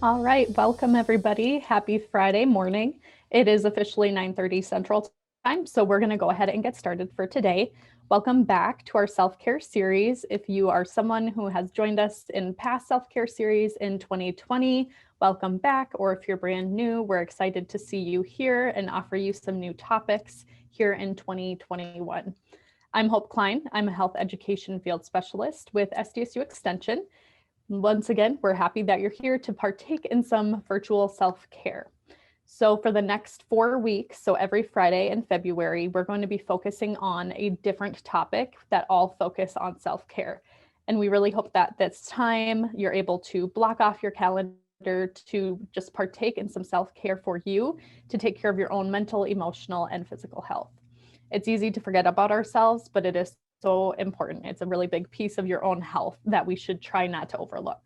All right, welcome everybody. Happy Friday morning. It is officially 9:30 Central Time, so we're going to go ahead and get started for today. Welcome back to our self-care series. If you are someone who has joined us in past self-care series in 2020, welcome back. Or if you're brand new, we're excited to see you here and offer you some new topics here in 2021. I'm Hope Kleine. I'm a health education field specialist with SDSU Extension. Once again, we're happy that you're here to partake in some virtual self-care. So for the next 4 weeks, so every Friday in February, we're going to be focusing on a different topic that all focus on self-care. And we really hope that this time you're able to block off your calendar to just partake in some self-care for you to take care of your own mental, emotional, and physical health. It's easy to forget about ourselves, but it is so important. It's a really big piece of your own health that we should try not to overlook.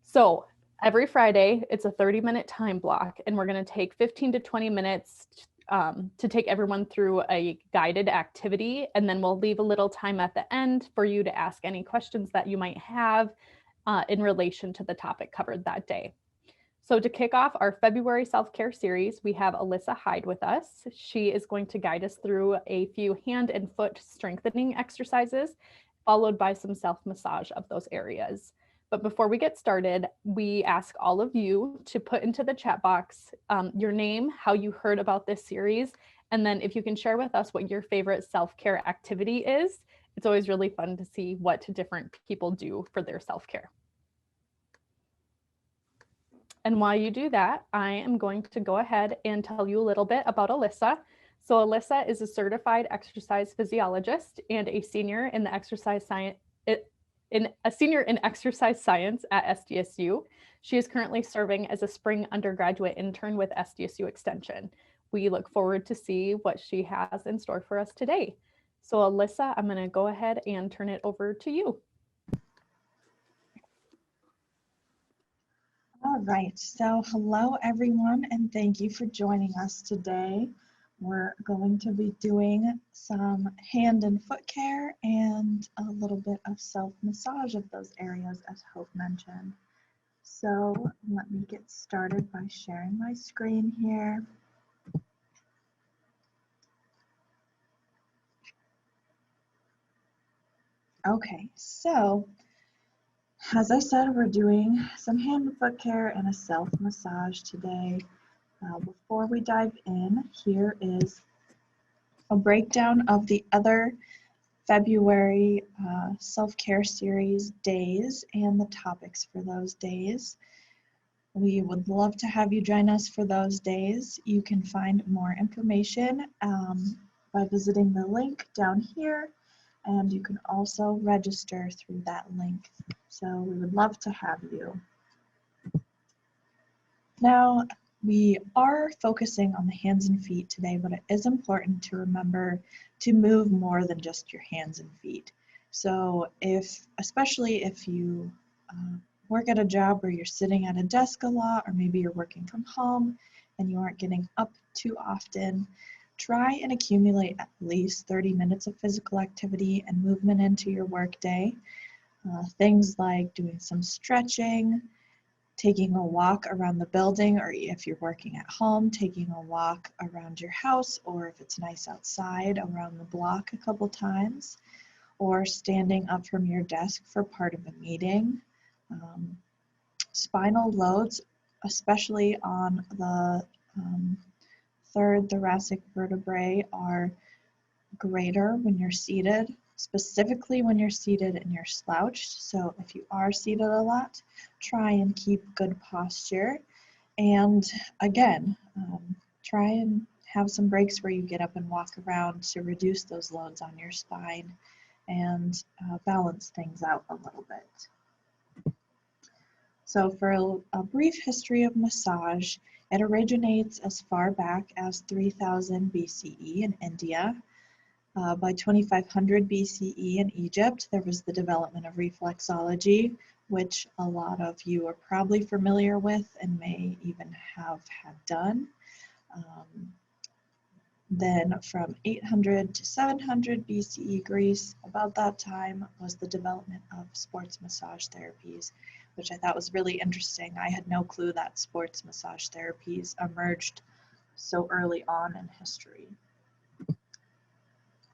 So every Friday, it's a 30-minute time block, and we're going to take 15 to 20 minutes to take everyone through a guided activity, and then we'll leave a little time at the end for you to ask any questions that you might have in relation to the topic covered that day. So to kick off our February self-care series, we have Alyssa Hyde with us. She is going to guide us through a few hand and foot strengthening exercises, followed by some self-massage of those areas. But before we get started, we ask all of you to put into the chat box your name, how you heard about this series, and then if you can share with us what your favorite self-care activity is. It's always really fun to see what different people do for their self-care. And while you do that, I am going to go ahead and tell you a little bit about Alyssa. So Alyssa is a certified exercise physiologist and a senior in the exercise science science at SDSU. She is currently serving as a spring undergraduate intern with SDSU Extension. We look forward to see what she has in store for us today. So Alyssa, I'm going to go ahead and turn it over to you. All right, so hello everyone, and thank you for joining us today. We're going to be doing some hand and foot care and a little bit of self-massage of those areas, as Hope mentioned. So let me get started by sharing my screen here. Okay, so as I said, we're doing some hand and foot care and a self-massage today. Before we dive in, here is a breakdown of the other February self-care series days and the topics for those days. We would love to have you join us for those days. You can find more information by visiting the link down here, and you can also register through that link. So we would love to have you. Now, we are focusing on the hands and feet today, but it is important to remember to move more than just your hands and feet. So especially if you work at a job where you're sitting at a desk a lot, or maybe you're working from home and you aren't getting up too often, try and accumulate at least 30 minutes of physical activity and movement into your workday. Things like doing some stretching, taking a walk around the building, or if you're working at home, taking a walk around your house, or if it's nice outside, around the block a couple times, or standing up from your desk for part of a meeting. Spinal loads, especially on the third thoracic vertebrae, are greater when you're seated, specifically when you're seated and you're slouched. So if you are seated a lot, try and keep good posture. And again, try and have some breaks where you get up and walk around to reduce those loads on your spine and balance things out a little bit. So for a brief history of massage, it originates as far back as 3000 BCE in India. By 2500 BCE in Egypt, there was the development of reflexology, which a lot of you are probably familiar with and may even have had done. Then from 800 to 700 BCE Greece, about that time was the development of sports massage therapies, which I thought was really interesting. I had no clue that sports massage therapies emerged so early on in history.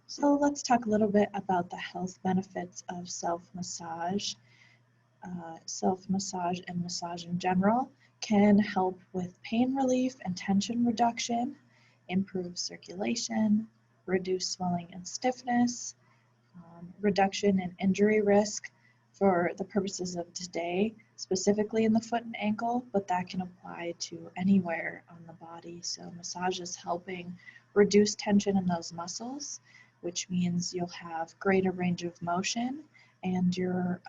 So let's talk a little bit about the health benefits of self-massage. Self-massage and massage in general can help with pain relief and tension reduction, improve circulation, reduce swelling and stiffness, reduction in injury risk for the purposes of today, specifically in the foot and ankle, but that can apply to anywhere on the body. So massage is helping reduce tension in those muscles, which means you'll have greater range of motion and your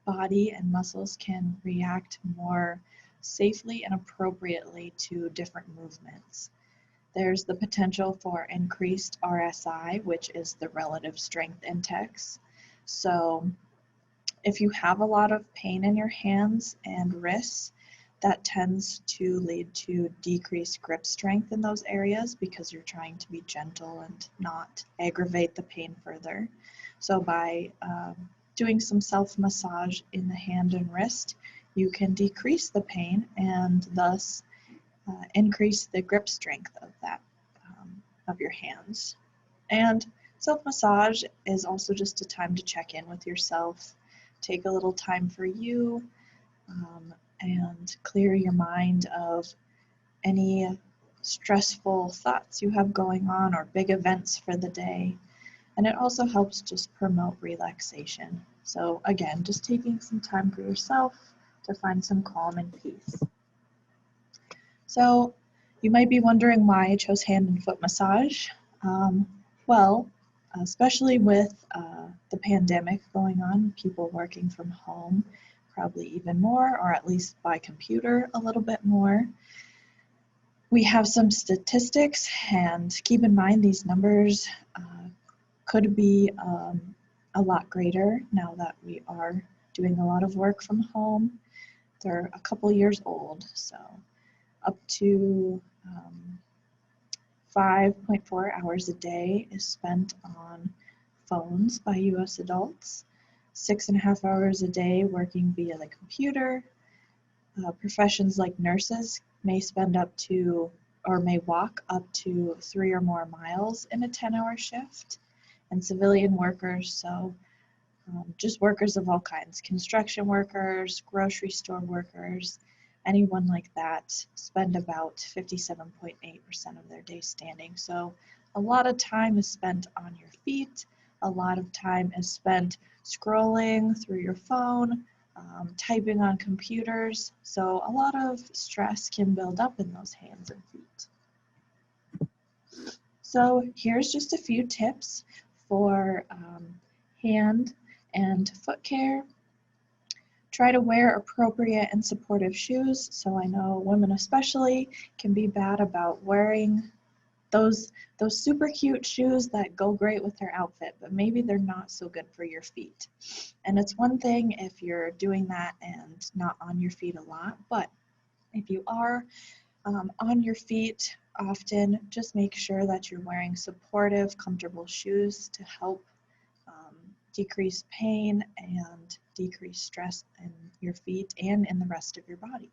body and muscles can react more safely and appropriately to different movements. There's the potential for increased RSI, which is the relative strength index. So if you have a lot of pain in your hands and wrists, that tends to lead to decreased grip strength in those areas because you're trying to be gentle and not aggravate the pain further. So by doing some self-massage in the hand and wrist, you can decrease the pain and thus increase the grip strength of that of your hands. And self-massage is also just a time to check in with yourself, take a little time for you, and clear your mind of any stressful thoughts you have going on or big events for the day. And it also helps just promote relaxation. So again, just taking some time for yourself to find some calm and peace. So you might be wondering why I chose hand and foot massage. Well, especially with the pandemic going on, people working from home, probably even more, or at least by computer a little bit more. We have some statistics, and keep in mind these numbers could be a lot greater now that we are doing a lot of work from home. They're a couple years old, so up to 5.4 hours a day is spent on phones by US adults, 6.5 hours a day working via the computer. Professions like nurses may spend up to, or may walk up to 3 or more miles in a 10-hour shift. And civilian workers, so just workers of all kinds, construction workers, grocery store workers, anyone like that, spend about 57.8% of their day standing. So a lot of time is spent on your feet, a lot of time is spent scrolling through your phone, typing on computers, so a lot of stress can build up in those hands and feet. So here's just a few tips for hand and foot care. Try to wear appropriate and supportive shoes. So I know women especially can be bad about wearing those super cute shoes that go great with their outfit, but maybe they're not so good for your feet. And it's one thing if you're doing that and not on your feet a lot, but if you are on your feet often, just make sure that you're wearing supportive, comfortable shoes to help decrease pain and decrease stress in your feet and in the rest of your body.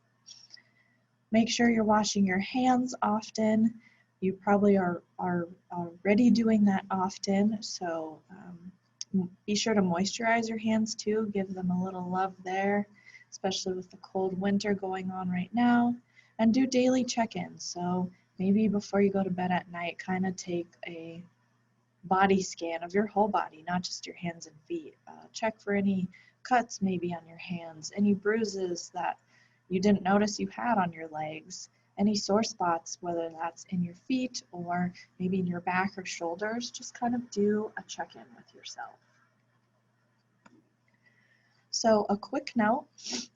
Make sure you're washing your hands often. You probably are already doing that often, so be sure to moisturize your hands too. Give them a little love there, especially with the cold winter going on right now. And do daily check-ins. So maybe before you go to bed at night, kind of take a body scan of your whole body, not just your hands and feet. Check for any cuts maybe on your hands, any bruises that you didn't notice you had on your legs, any sore spots, whether that's in your feet or maybe in your back or shoulders. Just kind of do a check-in with yourself. So a quick note,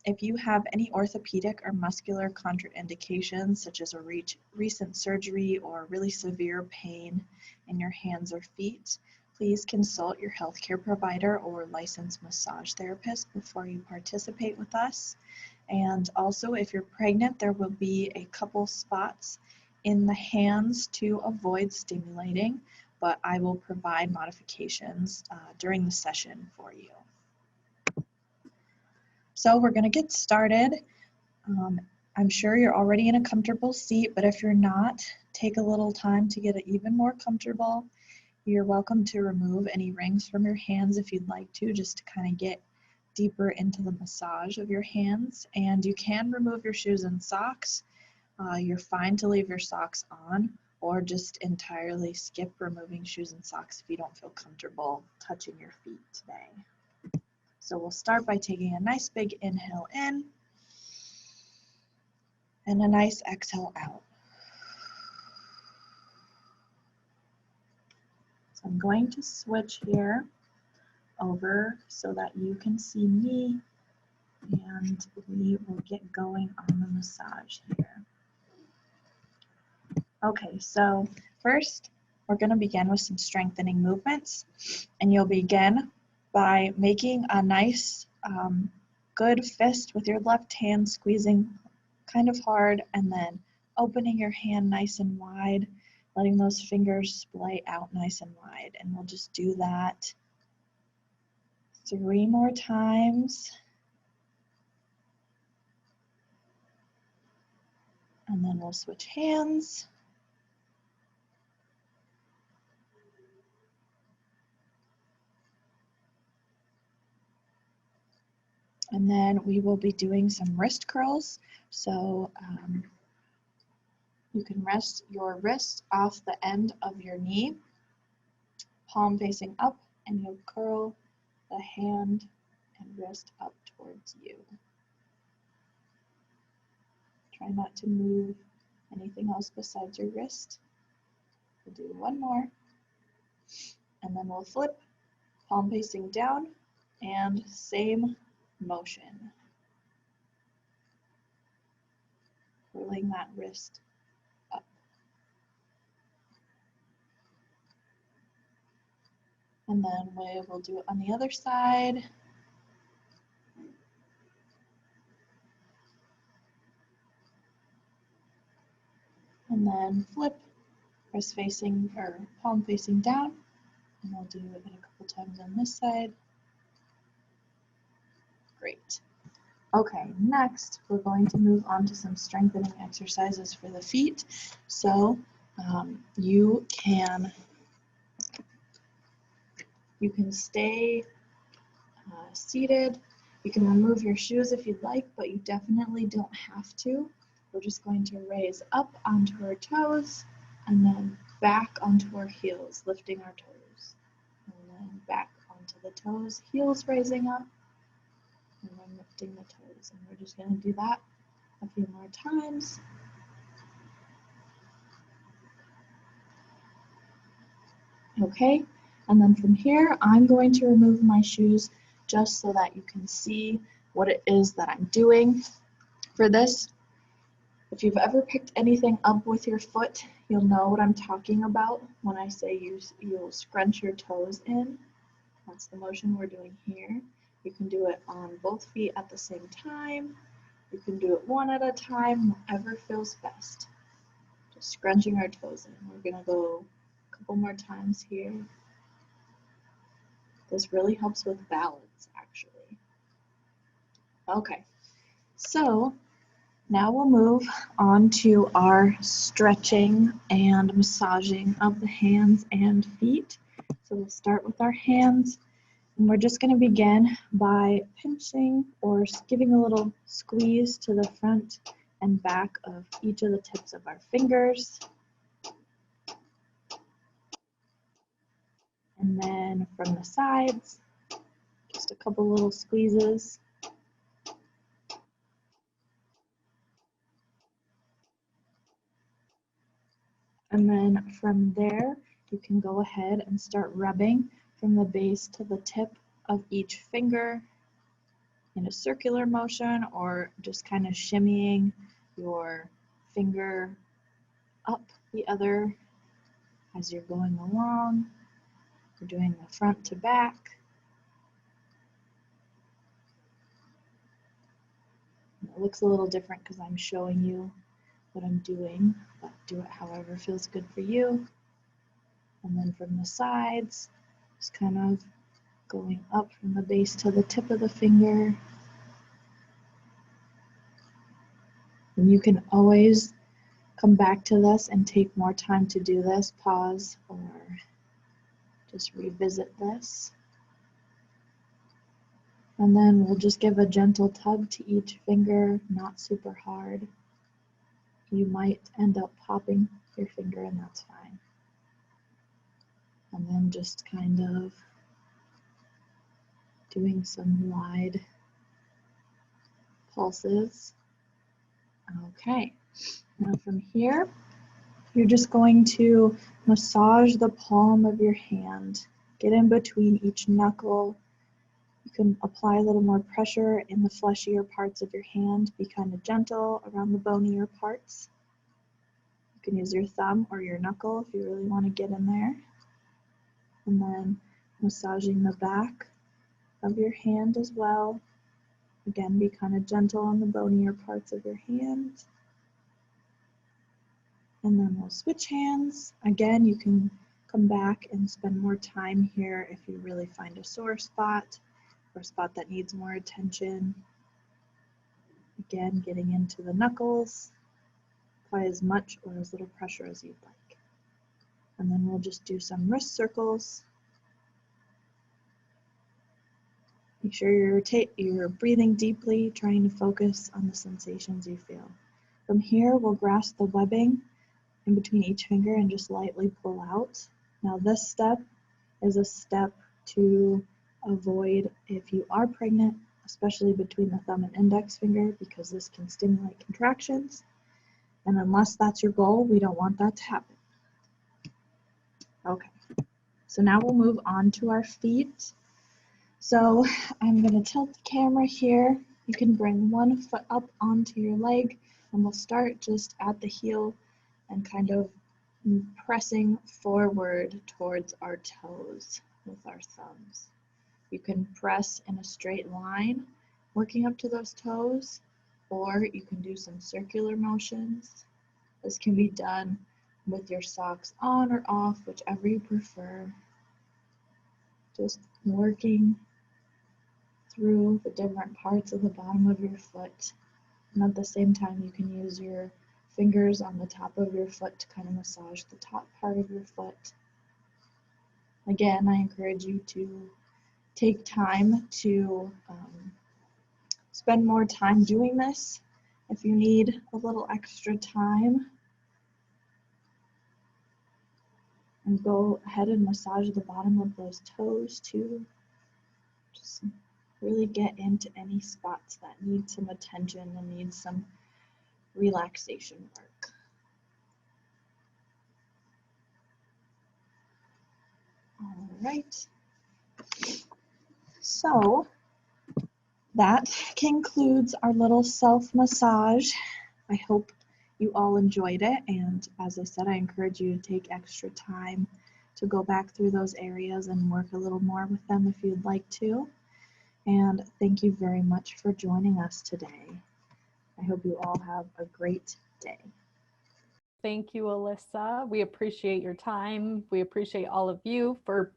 if you have any orthopedic or muscular contraindications, such as a recent surgery or really severe pain in your hands or feet, please consult your healthcare provider or licensed massage therapist before you participate with us. And also, if you're pregnant, there will be a couple spots in the hands to avoid stimulating, but I will provide modifications during the session for you. So we're gonna get started. I'm sure you're already in a comfortable seat, but if you're not, take a little time to get it even more comfortable. You're welcome to remove any rings from your hands if you'd like to, just to kind of get deeper into the massage of your hands. And you can remove your shoes and socks. You're fine to leave your socks on, or just entirely skip removing shoes and socks if you don't feel comfortable touching your feet today. So we'll start by taking a nice big inhale in and a nice exhale out. So I'm going to switch here over so that you can see me, and we will get going on the massage here. Okay, so first we're going to begin with some strengthening movements, and you'll begin by making a nice good fist with your left hand, squeezing kind of hard, and then opening your hand nice and wide, letting those fingers splay out nice and wide. And we'll just do that 3 more times. And then we'll switch hands. And then we will be doing some wrist curls. So you can rest your wrist off the end of your knee, palm facing up, and you'll curl the hand and wrist up towards you. Try not to move anything else besides your wrist. We'll do 1 more, and then we'll flip, palm facing down, and same motion. Curling that wrist up. And then we will do it on the other side. And then flip, wrist facing or palm facing down. And we'll do it a couple times on this side. Great. Okay, next we're going to move on to some strengthening exercises for the feet. So you can stay seated. You can remove your shoes if you'd like, but you definitely don't have to. We're just going to raise up onto our toes and then back onto our heels, lifting our toes. And then back onto the toes, heels raising up, and then lifting the toes. And we're just going to do that a few more times. Okay, and then from here, I'm going to remove my shoes just so that you can see what it is that I'm doing. For this, if you've ever picked anything up with your foot, you'll know what I'm talking about when I say you'll scrunch your toes in. That's the motion we're doing here. You can do it on both feet at the same time. You can do it one at a time, whatever feels best. Just scrunching our toes in. We're gonna go a couple more times here. This really helps with balance, actually. Okay, so now we'll move on to our stretching and massaging of the hands and feet. So we'll start with our hands, and we're just going to begin by pinching or giving a little squeeze to the front and back of each of the tips of our fingers. And then from the sides, just a couple little squeezes. And then from there, you can go ahead and start rubbing from the base to the tip of each finger in a circular motion, or just kind of shimmying your finger up the other as you're going along. We're doing the front to back. It looks a little different because I'm showing you what I'm doing, but do it however feels good for you. And then from the sides, just kind of going up from the base to the tip of the finger. And you can always come back to this and take more time to do this, pause, or just revisit this. And then we'll just give a gentle tug to each finger, not super hard. You might end up popping your finger, and that's fine. And then just kind of doing some wide pulses. Okay, now from here, you're just going to massage the palm of your hand. Get in between each knuckle. You can apply a little more pressure in the fleshier parts of your hand. Be kind of gentle around the bonier parts. You can use your thumb or your knuckle if you really want to get in there. And then massaging the back of your hand as well. Again, be kind of gentle on the bonier parts of your hand. And then we'll switch hands. Again, you can come back and spend more time here if you really find a sore spot or a spot that needs more attention. Again, getting into the knuckles. Apply as much or as little pressure as you'd like. And then we'll just do some wrist circles. Make sure you're breathing deeply, trying to focus on the sensations you feel. From here, we'll grasp the webbing in between each finger and just lightly pull out. Now this step is a step to avoid if you are pregnant, especially between the thumb and index finger, because this can stimulate contractions. And unless that's your goal, we don't want that to happen. Okay, so now we'll move on to our feet. So I'm going to tilt the camera here. You can bring one foot up onto your leg, and we'll start just at the heel and kind of pressing forward towards our toes with our thumbs. You can press in a straight line, working up to those toes, or you can do some circular motions. This can be done with your socks on or off, whichever you prefer. Just working through the different parts of the bottom of your foot. And at the same time, you can use your fingers on the top of your foot to kind of massage the top part of your foot. Again, I encourage you to take time to spend more time doing this. If you need a little extra time, and go ahead and massage the bottom of those toes too. Just really get into any spots that need some attention and need some relaxation work. All right. So that concludes our little self-massage. I hope you all enjoyed it, and as I said, I encourage you to take extra time to go back through those areas and work a little more with them if you'd like to. And thank you very much for joining us today. I hope you all have a great day. Thank you, Alyssa. We appreciate your time. We appreciate all of you for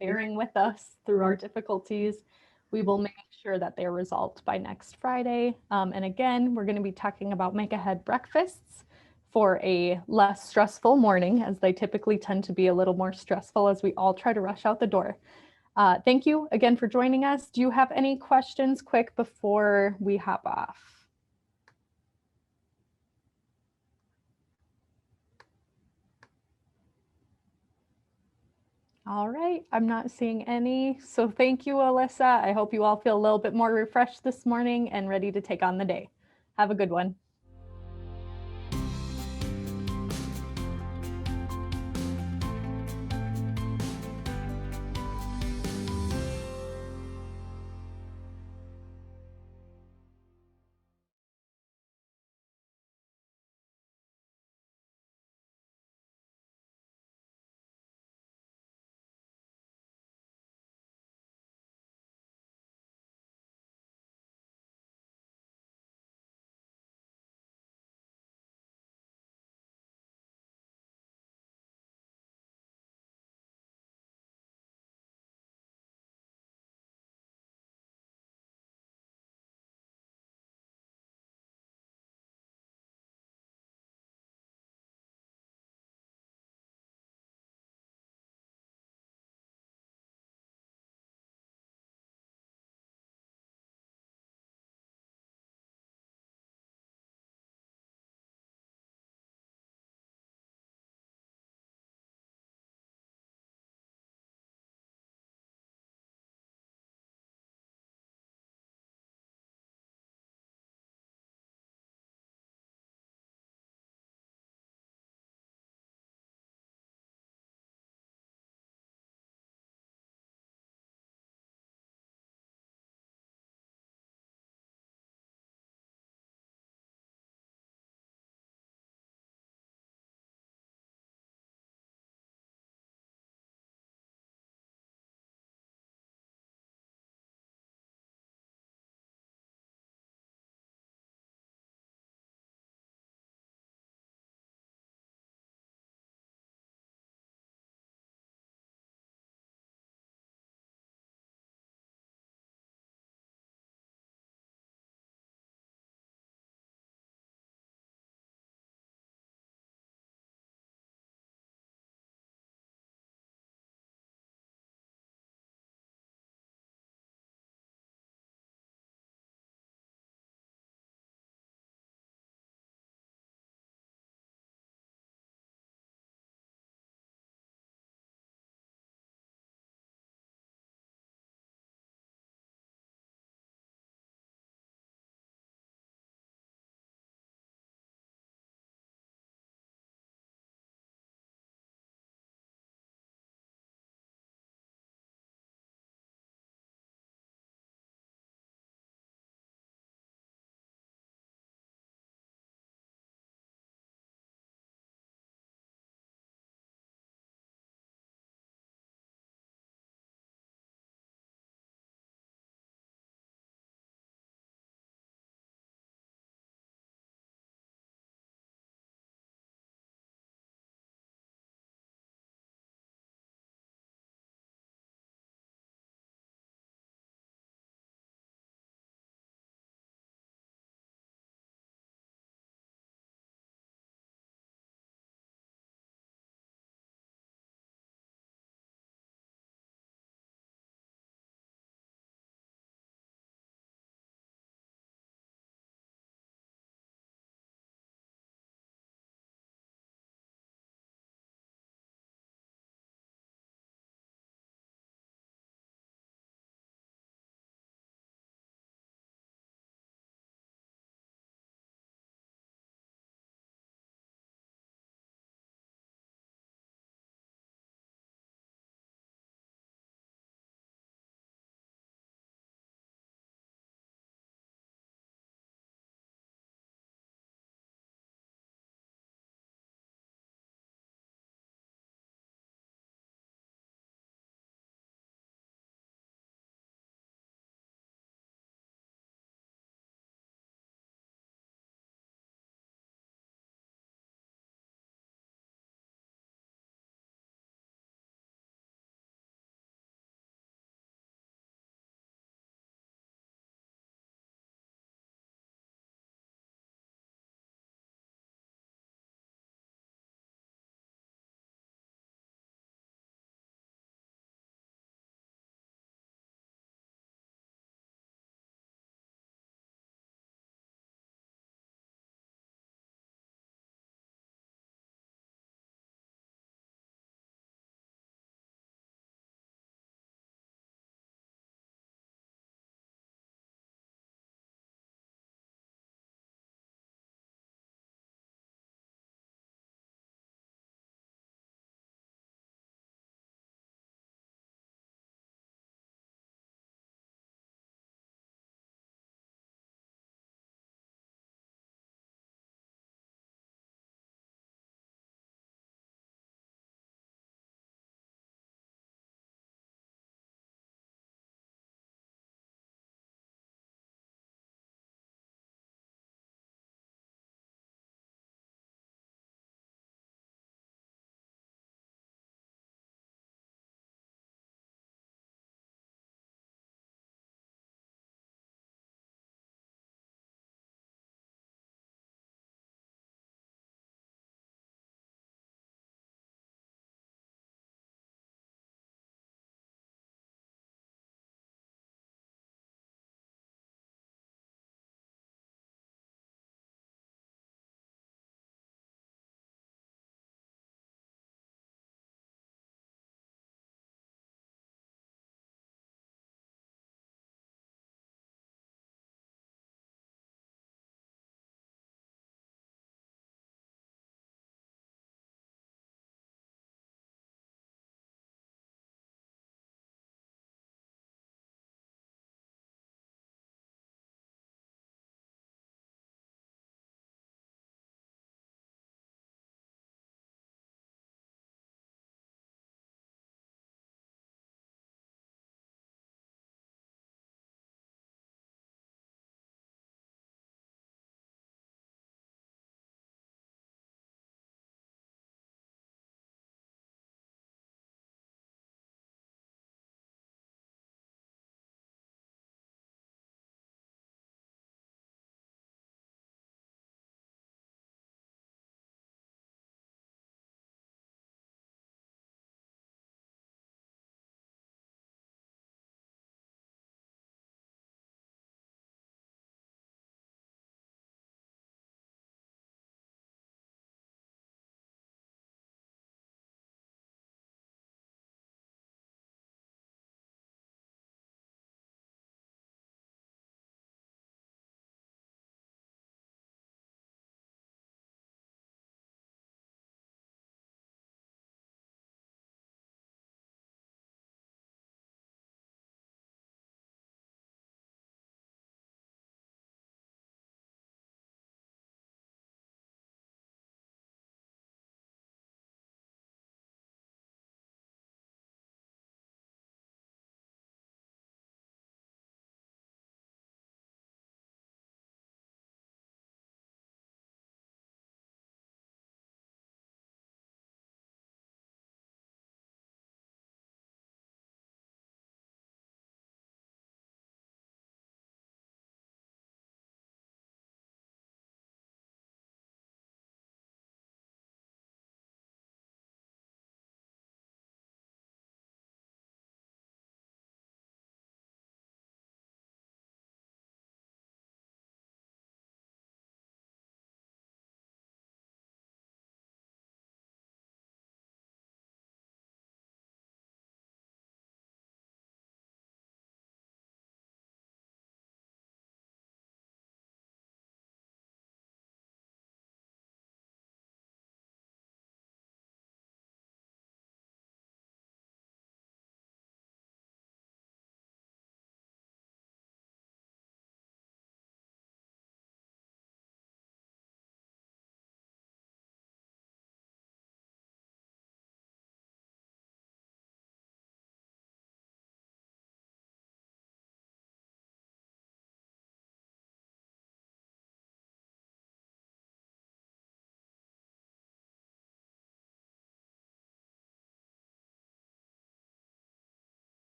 bearing with us through our difficulties. We will make sure that they're resolved by next Friday. And again, we're going to be talking about make ahead breakfasts for a less stressful morning, as they typically tend to be a little more stressful as we all try to rush out the door. Thank you again for joining us. Do you have any questions quick before we hop off? All right, I'm not seeing any. So thank you, Alyssa. I hope you all feel a little bit more refreshed this morning and ready to take on the day. Have a good one.